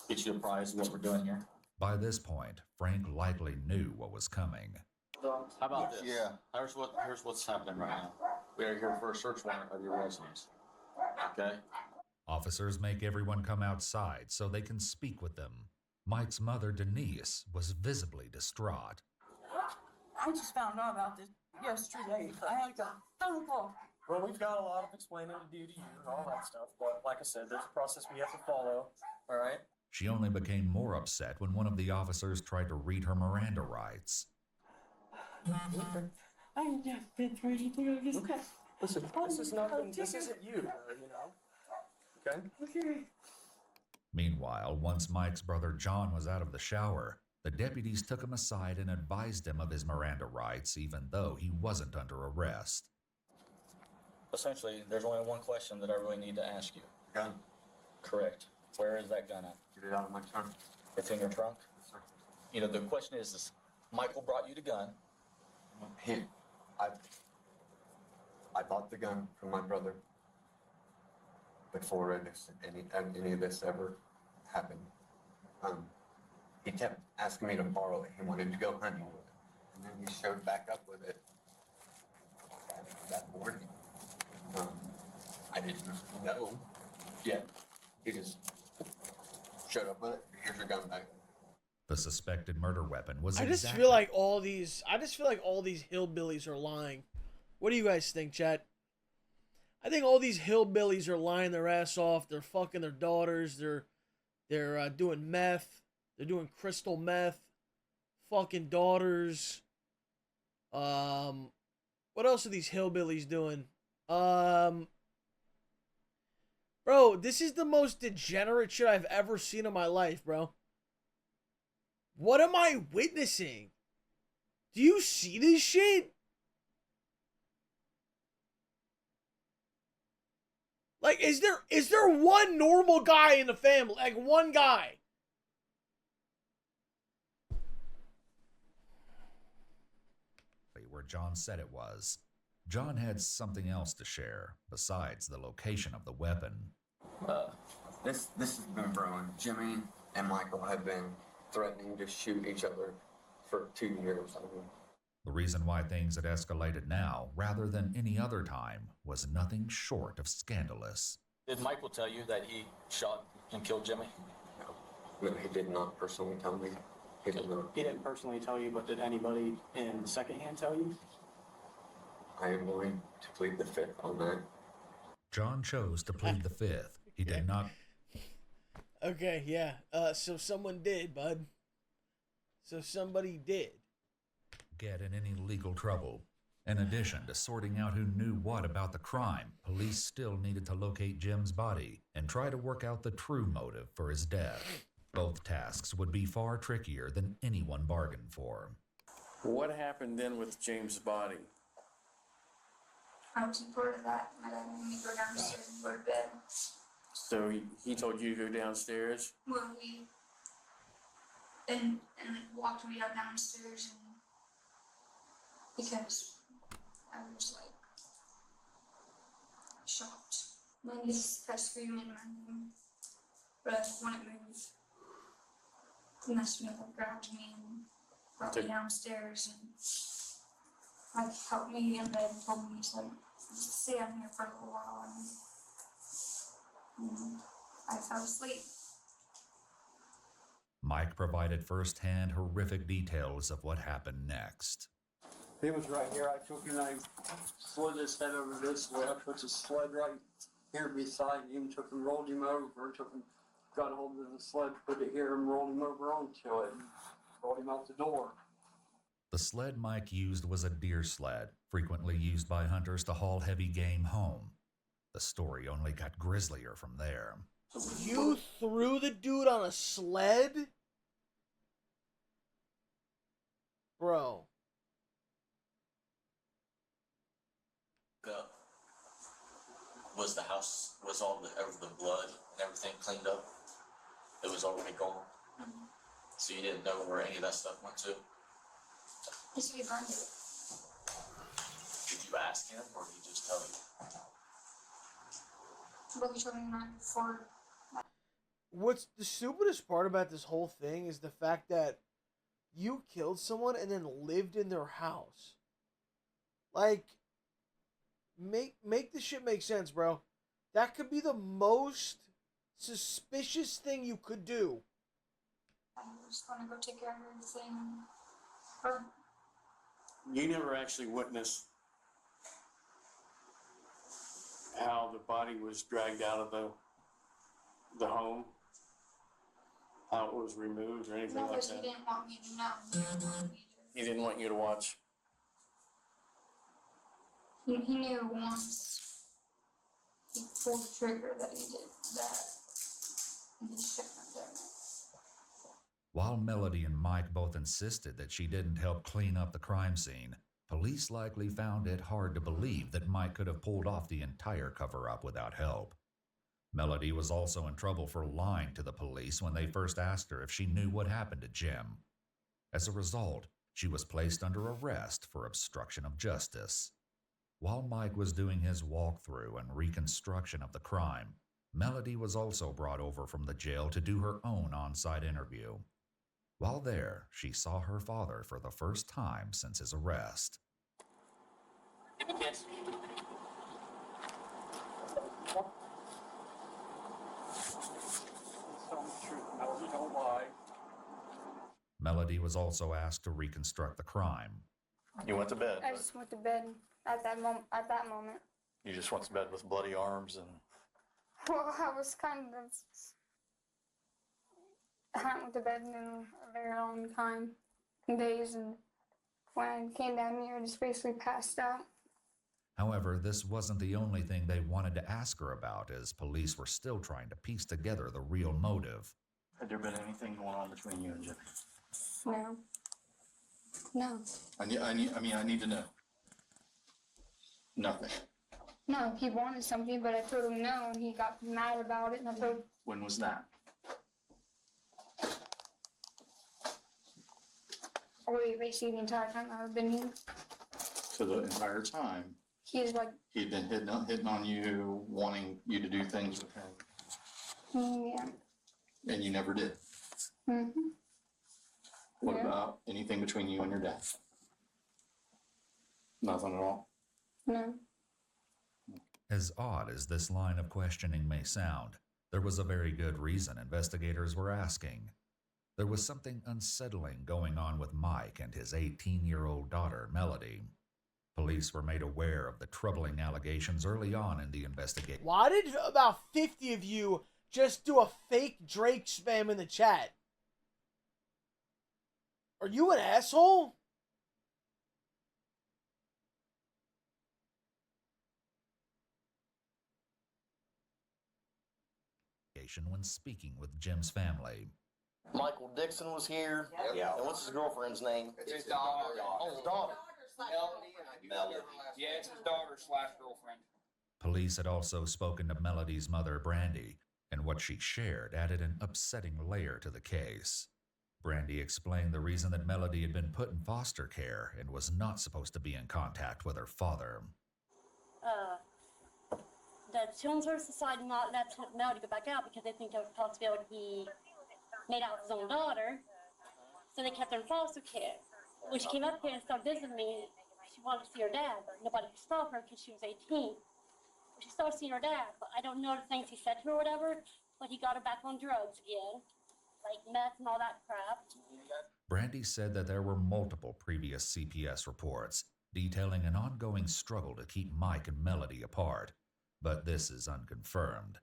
get you apprised of what we're doing here. By this point, Frank likely knew what was coming. How about this? Yeah. Here's what's happening right now. We are here for a search warrant of your residence. Okay? Officers make everyone come outside so they can speak with them. Mike's mother, Denise, was visibly distraught. I just found out about this yesterday. I had a phone call. Well, we've got a lot of explaining to do to you and all that stuff, but like I said, there's a process we have to follow, all right? She only became more upset when one of the officers tried to read her Miranda rights. I ain't never been through anything like this. Okay. Listen, this is nothing, this isn't you, you know? Okay? Okay. Meanwhile, once Mike's brother John was out of the shower, the deputies took him aside and advised him of his Miranda rights, even though he wasn't under arrest. Essentially, there's only one question that I really need to ask you. Gun. Correct. Where is that gun at? Get it out of my trunk. It's in your trunk? Yes, sir. You know, the question is Michael brought you the gun. I bought the gun from my brother before any of this ever happened. He kept asking me to borrow it. He wanted to go hunting with it. And then he showed back up with it that morning. I didn't know yet. He just showed up with it. Here's your gun back. The suspected murder weapon was I just feel like all these hillbillies are lying. What do you guys think, chat? I think all these hillbillies are lying their ass off. They're fucking their daughters. They're doing meth. They're doing crystal meth. Fucking daughters. What else are these hillbillies doing? Bro, this is the most degenerate shit I've ever seen in my life, bro. What am I witnessing? Do you see this shit? Like, is there one normal guy in the family? Like, one guy? Where John said it was. John had something else to share besides the location of the weapon. This has been brewing. Jimmy and Michael have been threatening to shoot each other for 2 years. The reason why things had escalated now, rather than any other time, was nothing short of scandalous. Did Michael tell you that he shot and killed Jimmy? No, he did not personally tell me. He did not. He didn't personally tell you, but did anybody in secondhand tell you? I am willing to plead the fifth on that. John chose to plead the fifth. He did not. Okay, yeah. So someone did, bud. So somebody did. Get in any legal trouble. In addition to sorting out who knew what about the crime, police still needed to locate Jim's body and try to work out the true motive for his death. Both tasks would be far trickier than anyone bargained for. What happened then with James' body? I wasn't part of that. My dad made me go downstairs and go to bed. So he told you to go downstairs? Well, and walked me up downstairs, and because I was like shocked. Then he kept screaming my name, but I wouldn't move. He messed me up, grabbed me, and brought me downstairs, and like helped me in bed and told me, he's like, just stay down here for a little while, and I fell asleep. Mike provided first-hand horrific details of what happened next. He was right here. I took him and I slid his head over this way. I put the sled right here beside him, took him, rolled him over, got hold of the sled, put it here and rolled him over onto it and brought him out the door. The sled Mike used was a deer sled, frequently used by hunters to haul heavy game home. The story only got grislier from there. You threw the dude on a sled? Bro. Was the house, was all the blood and everything cleaned up? It was already gone? Mm-hmm. So you didn't know where any of that stuff went to? Yes, we burned it. Did you ask him or did he just tell you? But he told me the night before. What's the stupidest part about this whole thing is the fact that you killed someone and then lived in their house. Like, make this shit make sense, bro. That could be the most suspicious thing you could do. I was going to go take care of everything. Or, You never actually witnessed how the body was dragged out of the home? How it was removed or anything no, like because that? he didn't want me to know. He didn't want you to watch? He knew once he pulled the trigger that he did that. And he shouldn't have done it. While Melody and Mike both insisted that she didn't help clean up the crime scene, police likely found it hard to believe that Mike could have pulled off the entire cover-up without help. Melody was also in trouble for lying to the police when they first asked her if she knew what happened to Jim. As a result, she was placed under arrest for obstruction of justice. While Mike was doing his walkthrough and reconstruction of the crime, Melody was also brought over from the jail to do her own on-site interview. While there, she saw her father for the first time since his arrest. Yes. Tell me the truth, Melody, don't lie. Melody was also asked to reconstruct the crime. You went to bed. I just went to bed at that moment. You just went to bed with bloody arms and... Well, I was kind of... I hadn't went to bed in a very long time, days, and when I came down here, I just basically passed out. However, this wasn't the only thing they wanted to ask her about, as police were still trying to piece together the real motive. Had there been anything going on between you and Jimmy? No. No. I need to know. Nothing. No, he wanted something, but I told him no, and he got mad about it, and I told When was that? basically the entire time I've been here. So the entire time, He's like, he'd been hitting on you, wanting you to do things with him, yeah. and you never did. Mm-hmm. What Yeah. about anything between you and your dad? Nothing at all? No. As odd as this line of questioning may sound, there was a very good reason investigators were asking. There was something unsettling going on with Mike and his 18-year-old daughter, Melody. Police were made aware of the troubling allegations early on in the investigation. Why did about 50 of you just do a fake Drake spam in the chat? Are you an asshole? When speaking with Jim's family. Michael Dixon was here. Yeah. And what's his girlfriend's name? It's his daughter. Oh, his daughter. Melody. Yeah, it's his daughter/girlfriend. Police had also spoken to Melody's mother, Brandy, and what she shared added an upsetting layer to the case. Brandy explained the reason that Melody had been put in foster care and was not supposed to be in contact with her father. The Children's Services decided not to let Melody go back out because they think there was a possibility he made out with his own daughter. So they kept her in foster care. When she came up here and started visiting me, she wanted to see her dad, but nobody could stop her because she was 18. She started seeing her dad, but I don't know the things he said to her or whatever, but he got her back on drugs again, like meth and all that crap. Brandy said that there were multiple previous CPS reports detailing an ongoing struggle to keep Mike and Melody apart, but this is unconfirmed.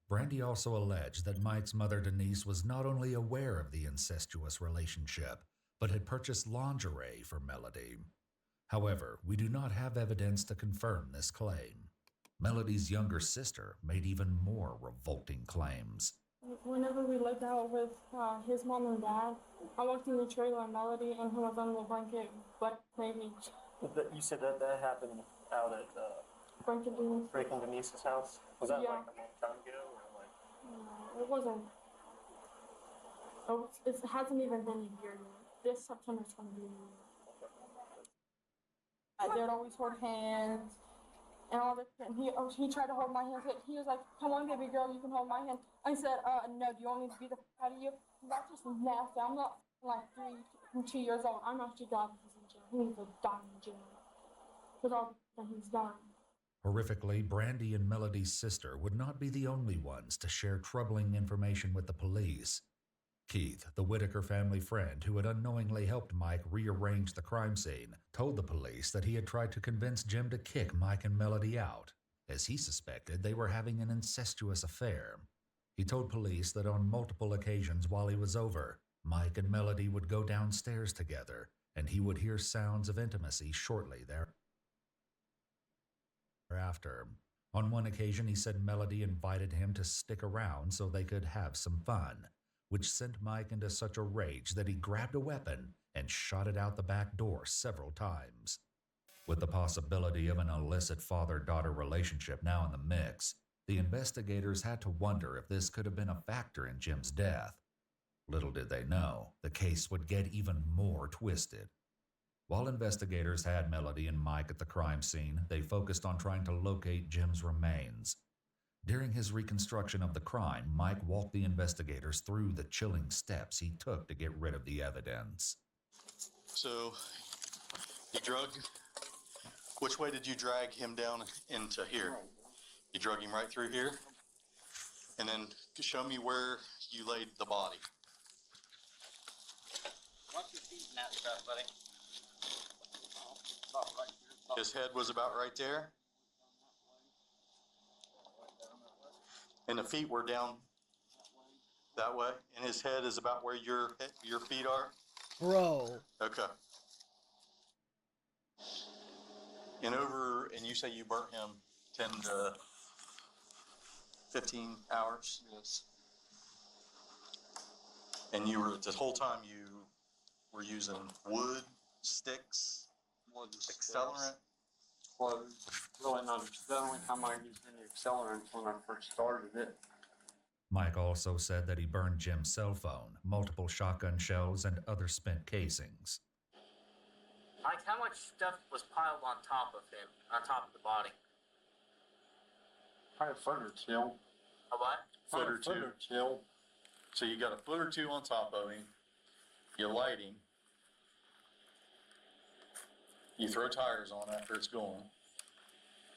Brandy also alleged that Mike's mother, Denise, was not only aware of the incestuous relationship, but had purchased lingerie for Melody. However, we do not have evidence to confirm this claim. Melody's younger sister made even more revolting claims. Whenever we lived out with his mom and dad, I walked in the trailer and Melody and him was under the blanket, but maybe. You said that happened out at Breaking Denise's house? Was that like a long time ago? Or like... No, it wasn't. It hasn't even been a year yet. This September's going to be a year. They would always hold hands and all this. And he tried to hold my hand. He was like, "Come on, baby girl, you can hold my hand." I said, "No, do you want me to beat the fuck out of you?" That's just nasty. I'm not like 2 years old. I'm actually glad he's in jail. He needs to die in jail. Because all that he's done. Horrifically, Brandy and Melody's sister would not be the only ones to share troubling information with the police. Keith, the Whitaker family friend who had unknowingly helped Mike rearrange the crime scene, told the police that he had tried to convince Jim to kick Mike and Melody out, as he suspected they were having an incestuous affair. He told police that on multiple occasions while he was over, Mike and Melody would go downstairs together, and he would hear sounds of intimacy shortly thereafter. On one occasion, he said Melody invited him to stick around so they could have some fun, which sent Mike into such a rage that he grabbed a weapon and shot it out the back door several times. With the possibility of an illicit father-daughter relationship now in the mix, the investigators had to wonder if this could have been a factor in Jim's death. Little did they know, the case would get even more twisted. While investigators had Melody and Mike at the crime scene, they focused on trying to locate Jim's remains. During his reconstruction of the crime, Mike walked the investigators through the chilling steps he took to get rid of the evidence. So, which way did you drag him down into here? You drug him right through here? And then show me where you laid the body. What's your feet in that stuff, buddy? His head was about right there. And the feet were down that way. And his head is about where your feet are? Bro. Okay. And you say you burnt him 10 to 15 hours? Yes. And you were, the whole time you were using wood, sticks, accelerant? Clothes. Really not. The only time I used any accelerants when I first started it. Mike also said that he burned Jim's cell phone, multiple shotgun shells, and other spent casings. Like, how much stuff was piled on top of him, on top of the body? Probably a foot or two. A what? Foot or two. So you got a foot or two on top of him. You light him. You throw tires on after it's going.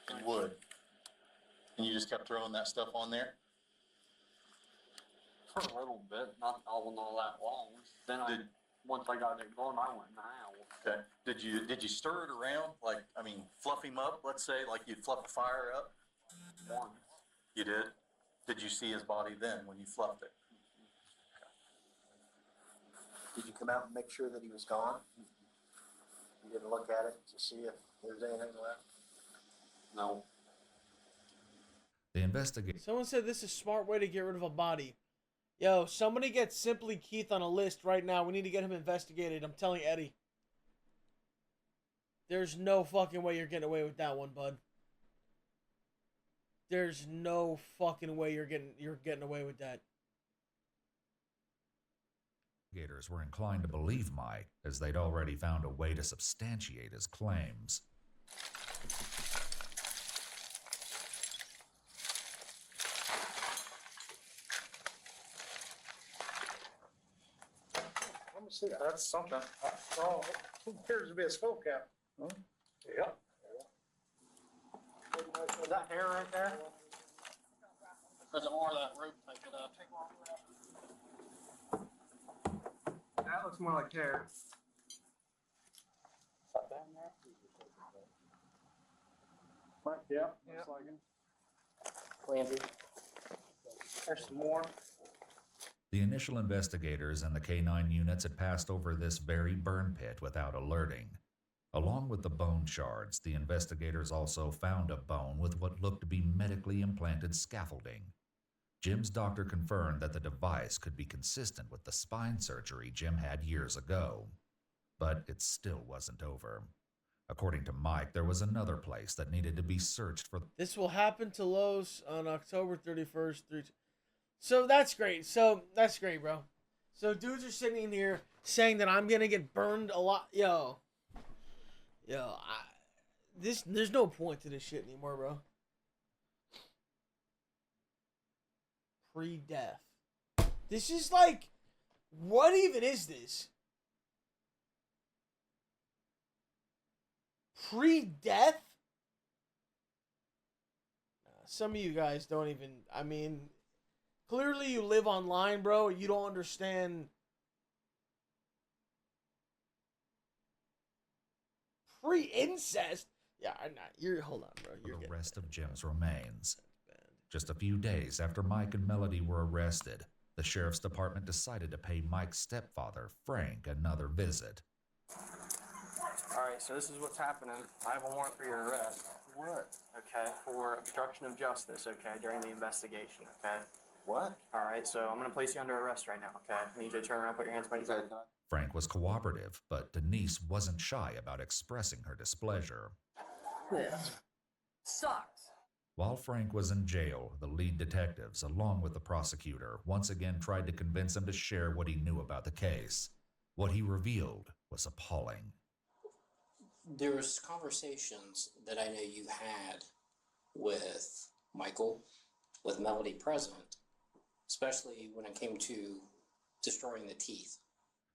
And wood. And you just kept throwing that stuff on there? For a little bit, not all that long. Then once I got it going, I went in the house. Okay. Did you stir it around? Like, I mean, fluff him up, let's say, like you'd fluff a fire up? Once. You did? Did you see his body then when you fluffed it? Did you come out and make sure that he was gone? You didn't look at it to see if there's anything left? No. The investigator. Someone said this is a smart way to get rid of a body. Yo, somebody get Simply Keith on a list right now. We need to get him investigated. I'm telling Eddie. There's no fucking way you're getting away with that one, bud. There's no fucking way you're getting away with that. Investigators were inclined to believe Mike, as they'd already found a way to substantiate his claims. Let me see. That's something. Oh, it appears to be a skull cap. Huh? Yep. Is that hair right there? There's more of that rope take it up. That looks more like hair. Yep. Looks like it. Landry. There's some more. The initial investigators and the K9 units had passed over this very burn pit without alerting. Along with the bone shards, the investigators also found a bone with what looked to be medically implanted scaffolding. Jim's doctor confirmed that the device could be consistent with the spine surgery Jim had years ago. But it still wasn't over. According to Mike, there was another place that needed to be searched for. This will happen to Los on October 31st. So that's great. That's great, bro. So dudes are sitting in here saying that I'm gonna get burned a lot. Yo, there's no point to this shit anymore, bro. Pre-death. This is like, what even is this? Pre-death? Some of you guys don't even, I mean, clearly you live online, bro. You don't understand. Pre-incest? Yeah, I'm not. Hold on, bro. You're the rest of Jim's remains. Just a few days after Mike and Melody were arrested, the sheriff's department decided to pay Mike's stepfather, Frank, another visit. Alright, so this is what's happening. I have a warrant for your arrest. What? Okay, for obstruction of justice, okay, during the investigation, okay? What? Alright, so I'm gonna place you under arrest right now, okay? I need you to turn around, put your hands behind your back. Frank was cooperative, but Denise wasn't shy about expressing her displeasure. This sucks. While Frank was in jail, the lead detectives, along with the prosecutor, once again tried to convince him to share what he knew about the case. What he revealed was appalling. There was conversations that I know you had with Michael, with Melody present, especially when it came to destroying the teeth.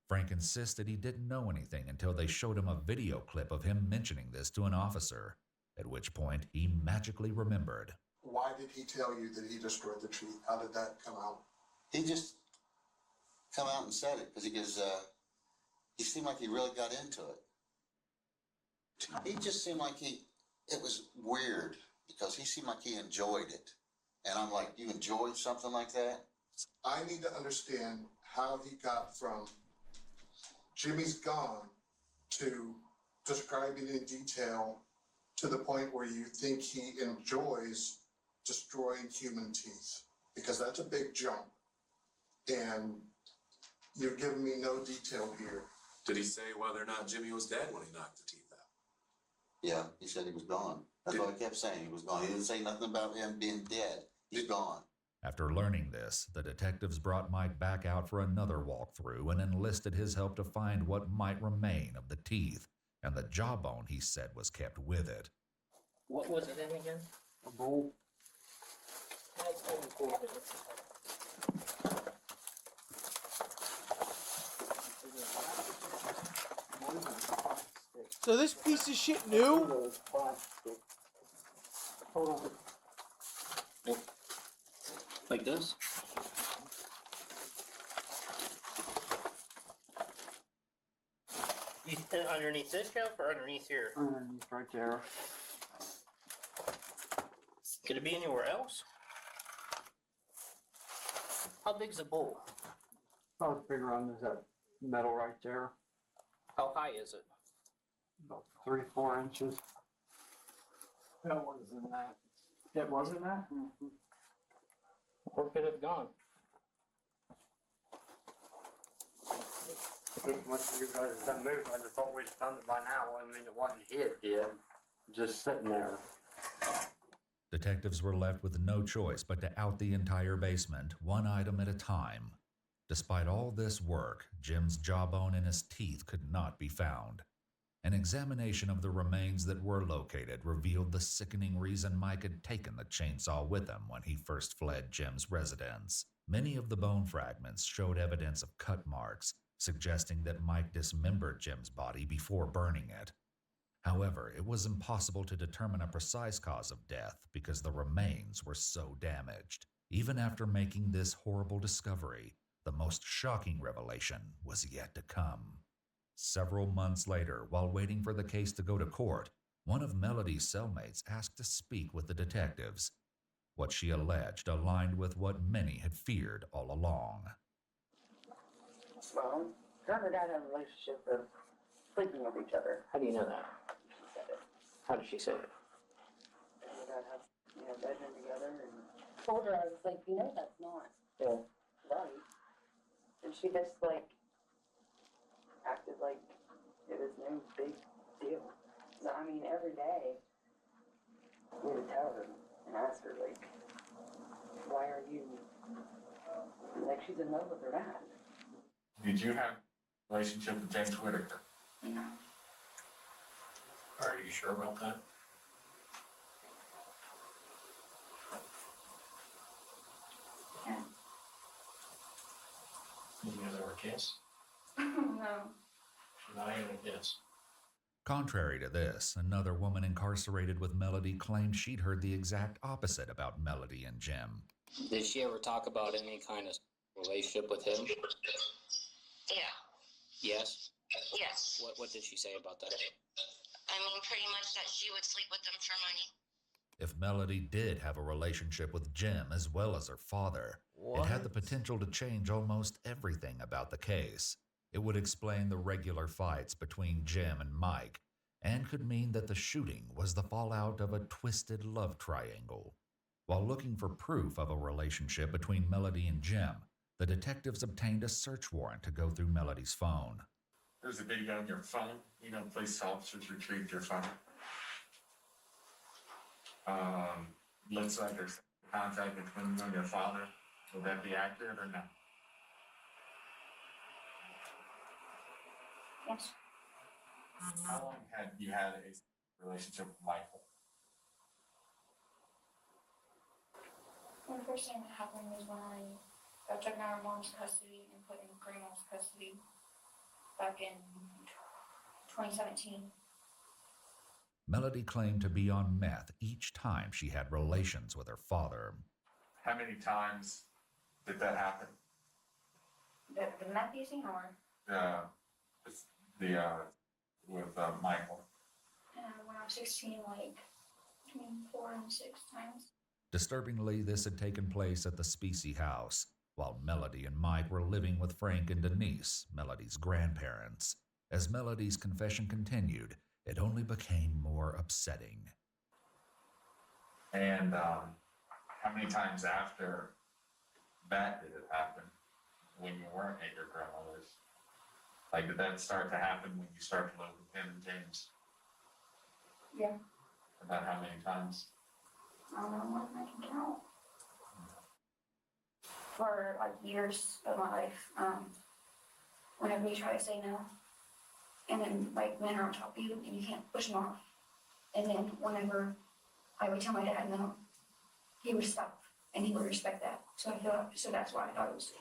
Frank insisted he didn't know anything until they showed him a video clip of him mentioning this to an officer, at which point he magically remembered. Why did he tell you that he destroyed the tree? How did that come out? He just come out and said it because he seemed like he really got into it. He just seemed like it was weird because he seemed like he enjoyed it. And I'm like, you enjoyed something like that? I need to understand how he got from Jimmy's gone to describing in detail to the point where you think he enjoys destroying human teeth? Because that's a big jump. And you've given me no detail here. Did he say whether or not Jimmy was dead when he knocked the teeth out? Yeah, he said he was gone. That's what I kept saying. He was gone. He didn't say nothing about him being dead. He's gone. After learning this, the detectives brought Mike back out for another walkthrough and enlisted his help to find what might remain of the teeth and the jawbone he said was kept with it. What was it in again? A bull. So this piece of shit new? Hold on. Like this? You underneath this shelf or underneath here? Underneath right there. Could it be anywhere else? How big's the bowl? About as big around as that metal right there. How high is it? About 3-4 inches. That wasn't that. That wasn't that? Mm-hmm. Where could it have gone? Once you guys done moving, I just thought we'd found it by now. I mean, it wasn't hit yet. Just sitting there. Detectives were left with no choice but to out the entire basement, one item at a time. Despite all this work, Jim's jawbone and his teeth could not be found. An examination of the remains that were located revealed the sickening reason Mike had taken the chainsaw with him when he first fled Jim's residence. Many of the bone fragments showed evidence of cut marks, suggesting that Mike dismembered Jim's body before burning it. However, it was impossible to determine a precise cause of death because the remains were so damaged. Even after making this horrible discovery, the most shocking revelation was yet to come. Several months later, while waiting for the case to go to court, one of Melody's cellmates asked to speak with the detectives. What she alleged aligned with what many had feared all along. Well, her and her dad had a relationship of sleeping with each other. How do you know that? She said it. How did she say it? Her and her dad had, bedroom together, and told her, I was like, that's not right. And she just, acted like it was no big deal. So, every day, we would tell her and ask her, why are you, she's in love with her dad. Did you have a relationship with James Whitaker? No. Are you sure about that? Yeah. Did you guys ever kiss? No. Not even a kiss. Contrary to this, another woman incarcerated with Melody claimed she'd heard the exact opposite about Melody and Jim. Did she ever talk about any kind of relationship with him? Yeah. Yes? Yes. What did she say about that? Pretty much that she would sleep with them for money. If Melody did have a relationship with Jim as well as her father, it had the potential to change almost everything about the case. It would explain the regular fights between Jim and Mike, and could mean that the shooting was the fallout of a twisted love triangle. While looking for proof of a relationship between Melody and Jim, the detectives obtained a search warrant to go through Melody's phone. There's a video on your phone. Police officers retrieved your phone. Looks like there's contact between you and your father. Would that be accurate or not? Yes. How long had you had a relationship with Michael? The first thing that happened was when I got taken out of mom's custody and put in grandma's custody back in 2017. Melody claimed to be on meth each time she had relations with her father. How many times did that happen? The meth using or? With Michael. When I was 16, between 4 and 6 times. Disturbingly, this had taken place at the Specie house, while Melody and Mike were living with Frank and Denise, Melody's grandparents. As Melody's confession continued, it only became more upsetting. And how many times after that did it happen when you weren't at your grandmother's? Like, did that start to happen when you started to live with him and James? Yeah. About how many times? I don't know what I can count. For like years of my life, whenever you try to say no, and then like men are on top of you and you can't push them off, and then whenever I would tell my dad no, he would stop and he would respect that. So that's why I thought it was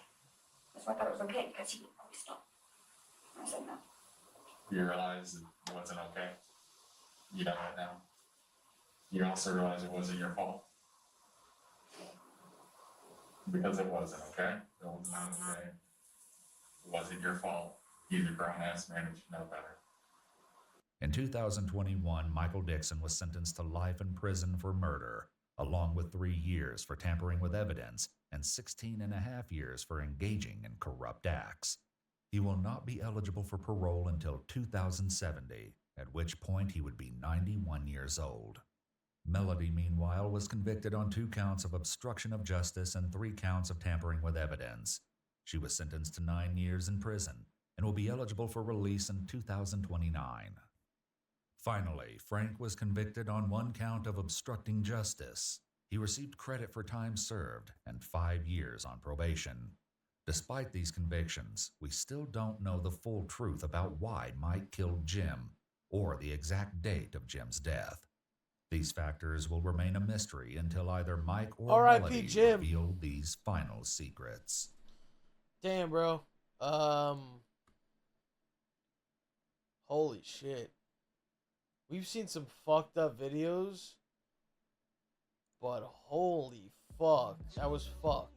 okay, because he always stopped when I said no. You realize it wasn't okay? You know that now? You also realize it wasn't your fault? Because it wasn't, okay? It was not okay. It wasn't your fault. He's a grown-ass man and should know better. In 2021, Michael Dixon was sentenced to life in prison for murder, along with 3 years for tampering with evidence and 16 and a half years for engaging in corrupt acts. He will not be eligible for parole until 2070, at which point he would be 91 years old. Melody, meanwhile, was convicted on 2 counts of obstruction of justice and 3 counts of tampering with evidence. She was sentenced to 9 years in prison and will be eligible for release in 2029. Finally, Frank was convicted on 1 count of obstructing justice. He received credit for time served and 5 years on probation. Despite these convictions, we still don't know the full truth about why Mike killed Jim or the exact date of Jim's death. These factors will remain a mystery until either Mike or Melody Jim. reveal these final secrets. Damn, bro. Holy shit. We've seen some fucked up videos, but holy fuck, that was fucked.